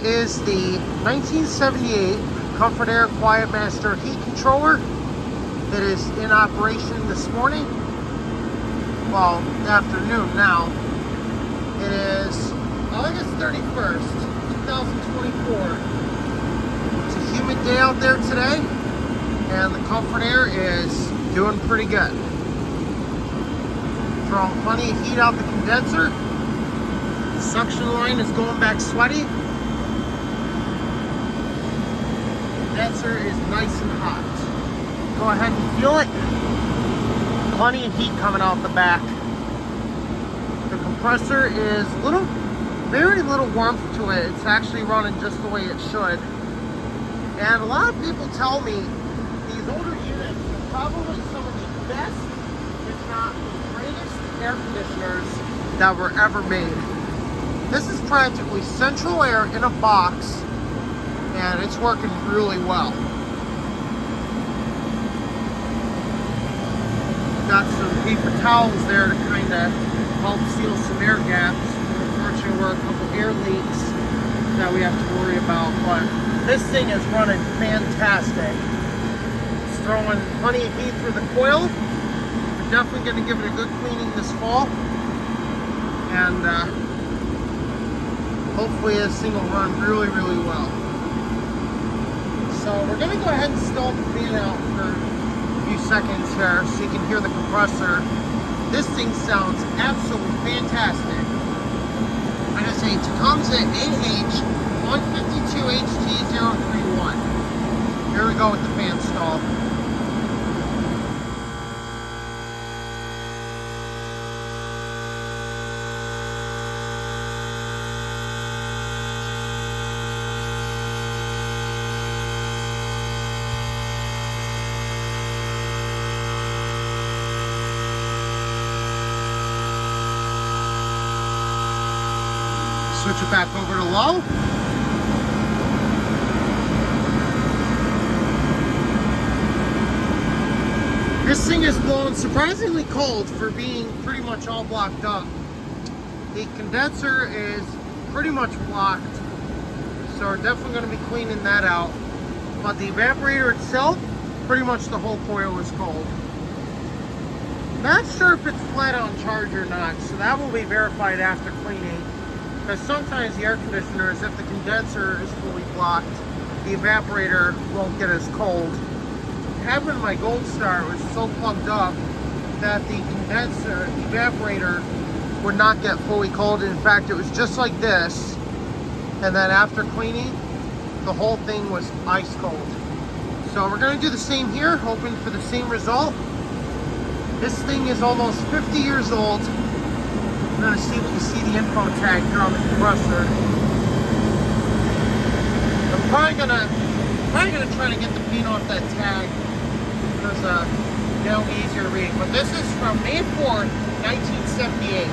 is the 1978 Comfort-Aire Quietmaster heat controller that is in operation this morning. Well, afternoon now. It is August 31st, 2024. It's a humid day out there today, and the Comfort-Aire is doing pretty good. Throwing plenty of heat out the condenser. The suction line is going back sweaty. The condenser is nice and hot. Go ahead and feel it. Plenty of heat coming out the back. The compressor is very little warmth to it. It's actually running just the way it should. And a lot of people tell me these older units are probably some of the best, if not the greatest, air conditioners that were ever made. This is practically central air in a box, and it's working really well. Got some paper towels there to kind of help seal some air gaps. Unfortunately, there were a couple air leaks that we have to worry about, but this thing is running fantastic. It's throwing plenty of heat through the coil. We're definitely going to give it a good cleaning this fall, and hopefully this thing will run really, really well. So we're going to go ahead and stall the fan out for a few seconds here so you can hear the compressor. This thing sounds absolutely fantastic. Like I say, Tecumseh AH152HT031. Here we go with the fan stall. Switch it back over to low. This thing is blowing surprisingly cold for being pretty much all blocked up. The condenser is pretty much blocked, so we're definitely going to be cleaning that out. But the evaporator itself, pretty much the whole coil is cold. Not sure if it's flat on charge or not, so that will be verified after cleaning. Because sometimes the air conditioners, if the condenser is fully blocked, the evaporator won't get as cold. Having my Gold Star was so plugged up that the condenser, evaporator, would not get fully cold. In fact, it was just like this. And then after cleaning, the whole thing was ice cold. So we're going to do the same here, hoping for the same result. This thing is almost 50 years old. I'm going to see if we can see the info tag here on the compressor. I'm probably gonna try to get the paint off that tag because it'll be easier to read. But this is from May 4th, 1978.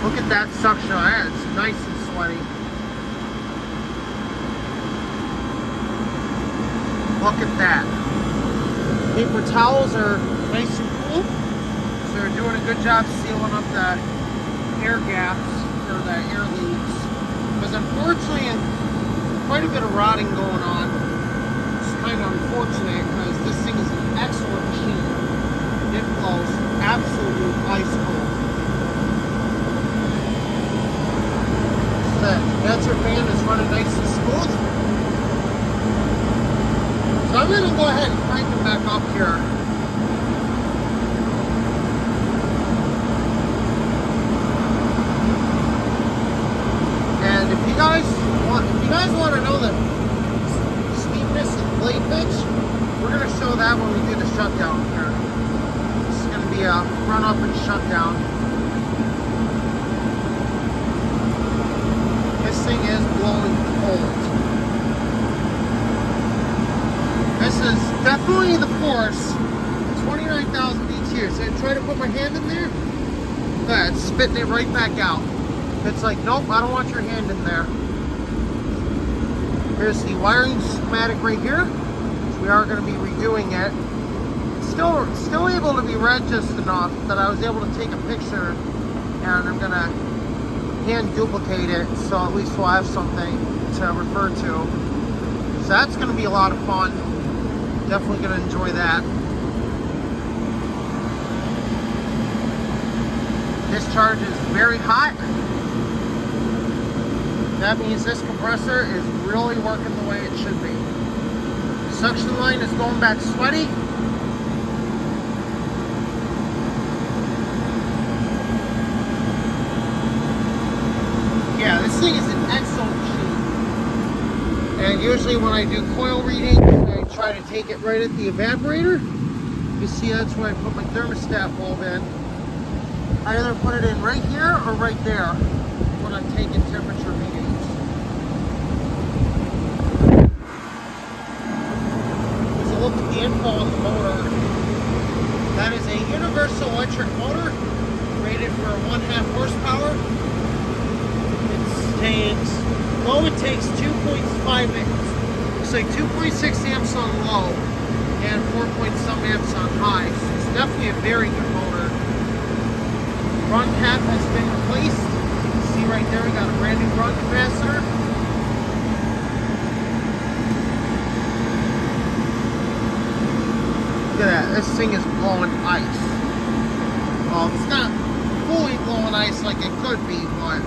Look at that suction on it. It's nice and sweaty. Look at that. Paper towels are nice and cool. They're doing a good job sealing up the air gaps or the air leaks. Because unfortunately, quite a bit of rotting going on. It's kind of unfortunate because this thing is an excellent machine. It blows absolute ice cold. The condenser fan is running nice and smooth. So I'm going to go ahead and crank them back up here. If you guys want to know the steepness of the blade pitch, we're going to show that when we do the shutdown here. This is going to be a run up and shutdown. This thing is blowing cold. This is definitely the force. 29,000 BTU. So I try to put my hand in there. Look at that, it's spitting it right back out. It's like, nope, I don't want your hand in there. Here's the wiring schematic right here. So we are going to be redoing it. Still able to be read just enough that I was able to take a picture, and I'm going to can duplicate it, so at least we'll have something to refer to. So that's going to be a lot of fun. Definitely going to enjoy that. Discharge is very hot. That means this compressor is really working the way it should be. Suction line is going back sweaty. Yeah, this thing is an excellent machine. And usually when I do coil reading, I try to take it right at the evaporator. You see, that's where I put my thermostat bulb in. I either put it in right here or right there when I'm taking temperature readings. There's a look at the info on the motor. That is a universal electric motor rated for 1.5 horsepower. It takes 2.5 amps. It's like 2.6 amps on low and 4-point-some amps on high. So it's definitely a very good motor. Run cap has been replaced. You can see right there we got a brand new run capacitor. Look at that, this thing is blowing ice. Well, it's not fully blowing ice like it could be, but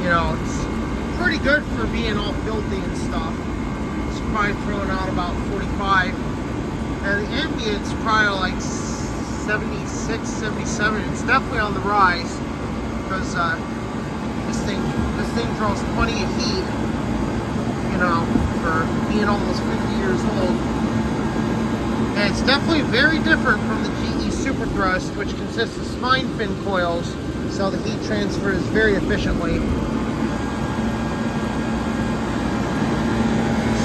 you know, it's pretty good for being all filthy and stuff. It's probably throwing out about 45. And the ambient's probably like 76, 77. It's definitely on the rise because this thing draws plenty of heat, you know, for being almost 50 years old. And it's definitely very different from the GE Super Thrust, which consists of spine fin coils, so the heat transfers very efficiently. See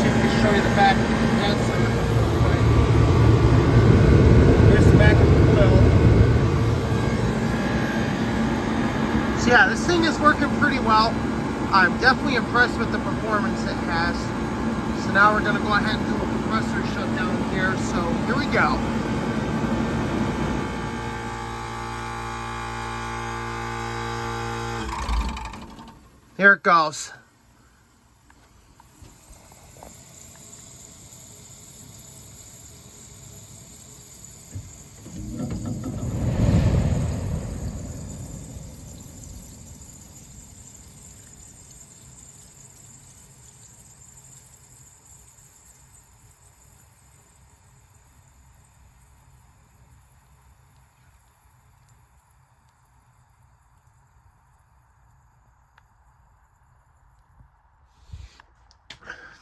if we can show you the back of the condenser. Here's the back of the coil. So yeah, this thing is working pretty well. I'm definitely impressed with the performance it has. So now we're going to go ahead and do a compressor shutdown here. So here we go. Here it goes.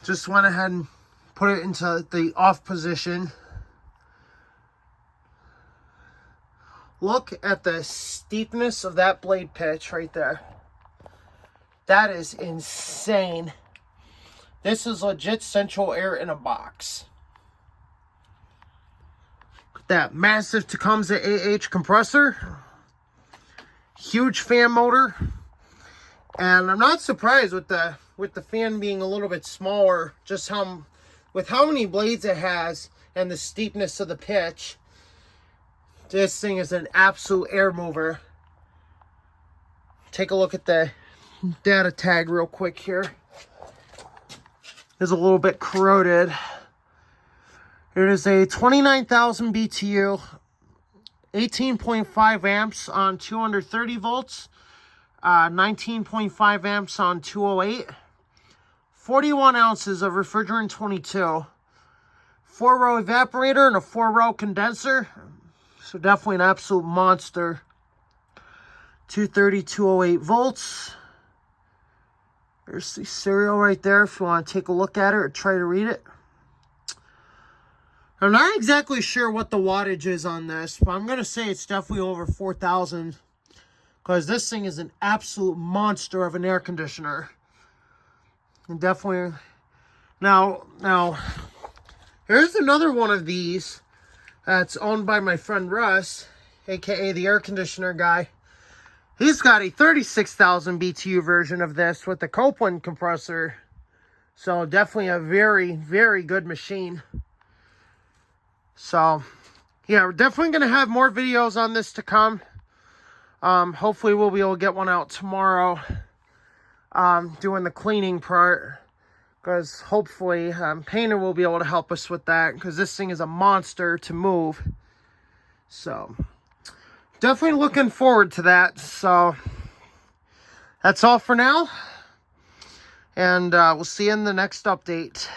Just went ahead and put it into the off position. Look at the steepness of that blade pitch right there. That is insane. This is legit central air in a box. That massive Tecumseh AH compressor. Huge fan motor. And I'm not surprised with the fan being a little bit smaller, just with how many blades it has and the steepness of the pitch. This thing is an absolute air mover. Take a look at the data tag real quick here. It's a little bit corroded. It is a 29,000 BTU, 18.5 amps on 230 volts, 19.5 amps on 208, 41 ounces of refrigerant 22, 4-row evaporator and a 4-row condenser. So definitely an absolute monster. 230, 208 volts. There's the serial right there if you want to take a look at it or try to read it. I'm not exactly sure what the wattage is on this, but I'm going to say it's definitely over 4,000 because this thing is an absolute monster of an air conditioner. And definitely... Now, here's another one of these that's owned by my friend Russ, aka the air conditioner guy. He's got a 36,000 BTU version of this with the Copeland compressor. So definitely a very, very good machine. So, yeah, we're definitely going to have more videos on this to come. Hopefully we'll be able to get one out tomorrow, doing the cleaning part, because hopefully Painter will be able to help us with that, because this thing is a monster to move. So definitely looking forward to that. So that's all for now, and we'll see you in the next update.